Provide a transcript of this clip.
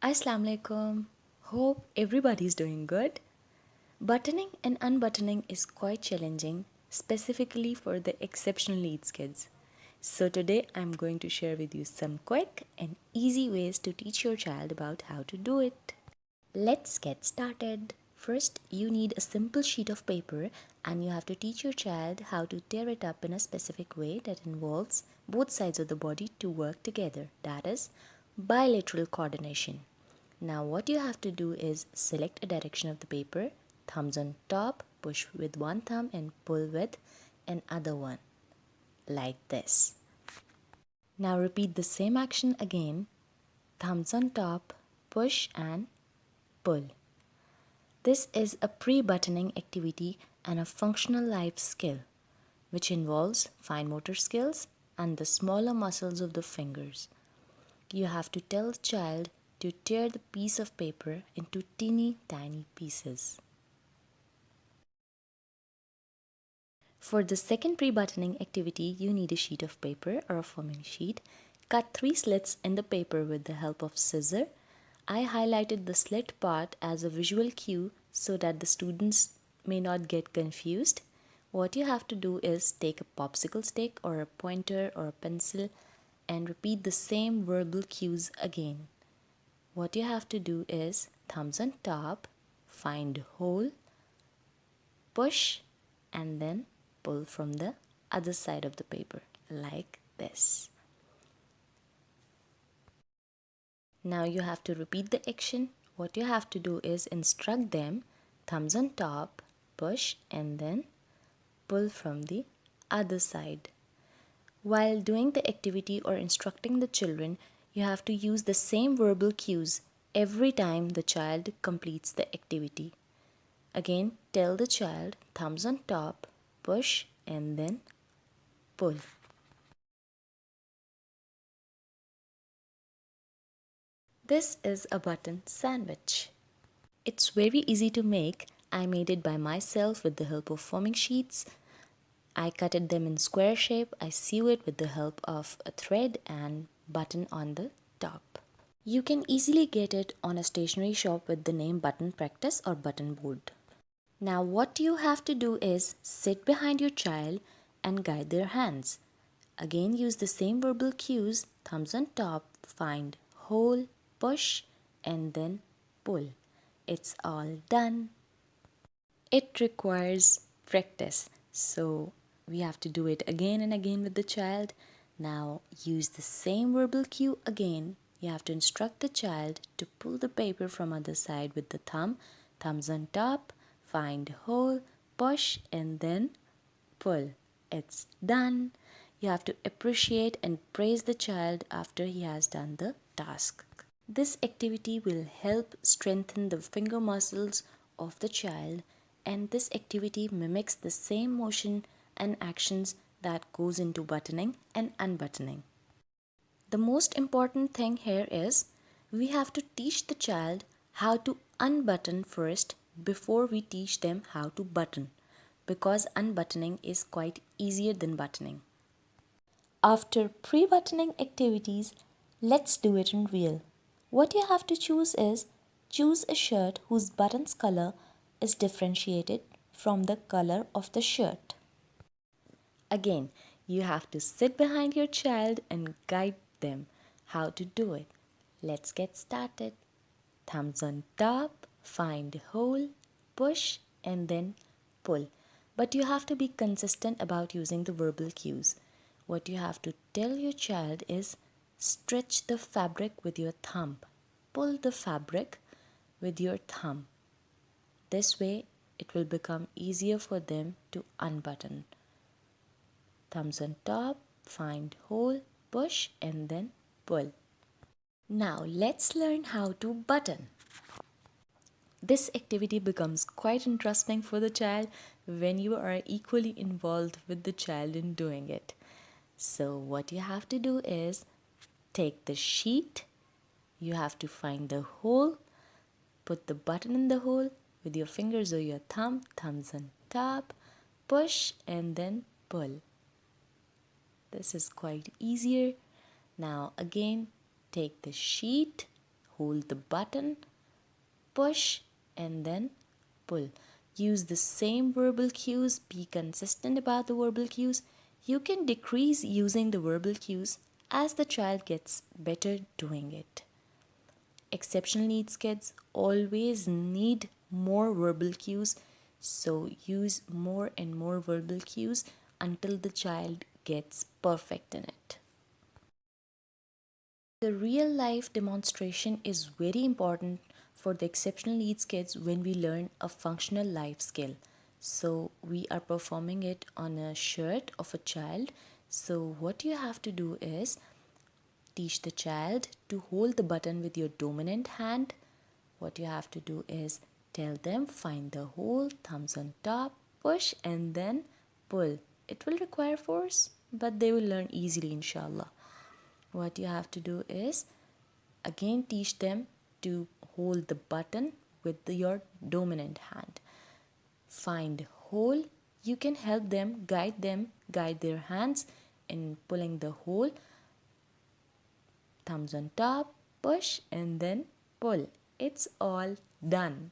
Assalamu alaikum. Hope everybody's doing good. Buttoning and unbuttoning is quite challenging, specifically for the exceptional needs kids. So today I'm going to share with you some quick and easy ways to teach your child about how to do it. Let's get started. First, you need a simple sheet of paper and you have to teach your child how to tear it up in a specific way that involves both sides of the body to work together. That is bilateral coordination. Now what you have to do is select a direction of the paper, thumbs on top, push with one thumb and pull with another one, like this. Now repeat the same action again, thumbs on top, push and pull. This is a pre-buttoning activity and a functional life skill, which involves fine motor skills and the smaller muscles of the fingers. You have to tell the child to tear the piece of paper into teeny tiny pieces. For the second pre-buttoning activity, you need a sheet of paper or a foaming sheet. Cut 3 slits in the paper with the help of scissors. I highlighted the slit part as a visual cue so that the students may not get confused. What you have to do is take a popsicle stick or a pointer or a pencil and repeat the same verbal cues again. What you have to do is thumbs on top, find hole, push and then pull from the other side of the paper like this. Now you have to repeat the action. What you have to do is instruct them, thumbs on top, push and then pull from the other side. While doing the activity or instructing the children, you have to use the same verbal cues every time the child completes the activity. Again, tell the child, thumbs on top, push and then pull. This is a button sandwich. It's very easy to make. I made it by myself with the help of foaming sheets. I cutted them in square shape. I sew it with the help of a thread and button on the top. You can easily get it on a stationery shop with the name Button Practice or Button Board. Now what you have to do is sit behind your child and guide their hands. Again use the same verbal cues, thumbs on top, find hole, push and then pull. It's all done. It requires practice, so we have to do it again and again with the child. Now use the same verbal cue again. You have to instruct the child to pull the paper from other side with the thumbs on top, find hole, push and then pull. It's done. You have to appreciate and praise the child after he has done the task. This activity will help strengthen the finger muscles of the child, and this activity mimics the same motion and actions that goes into buttoning and unbuttoning. The most important thing here is we have to teach the child how to unbutton first before we teach them how to button, because unbuttoning is quite easier than buttoning. After pre-buttoning activities, let's do it in real. What you have to choose is choose a shirt whose buttons color is differentiated from the color of the shirt. Again, you have to sit behind your child and guide them how to do it. Let's get started. Thumbs on top, find hole, push and then pull. But you have to be consistent about using the verbal cues. What you have to tell your child is stretch the fabric with your thumb. Pull the fabric with your thumb. This way it will become easier for them to unbutton. Thumbs on top, find hole, push and then pull. Now let's learn how to button. This activity becomes quite interesting for the child when you are equally involved with the child in doing it. So what you have to do is take the sheet, you have to find the hole, put the button in the hole with your fingers or your thumbs on top, push and then pull. This is quite easier. Now again, take the sheet, hold the button, push, and then pull. Use the same verbal cues, be consistent about the verbal cues. You can decrease using the verbal cues as the child gets better doing it. Exceptional needs kids always need more verbal cues, so use more and more verbal cues until the child gets perfect in it. The real life demonstration is very important for the exceptional needs kids when we learn a functional life skill. So we are performing it on a shirt of a child. So what you have to do is teach the child to hold the button with your dominant hand. What you have to do is tell them find the hole, thumbs on top, push and then pull. It will require force, but they will learn easily inshallah. What you have to do is again teach them to hold the button with your dominant hand. Find hole. You can help them, guide their hands in pulling the hole. Thumbs on top, push and then pull. It's all done.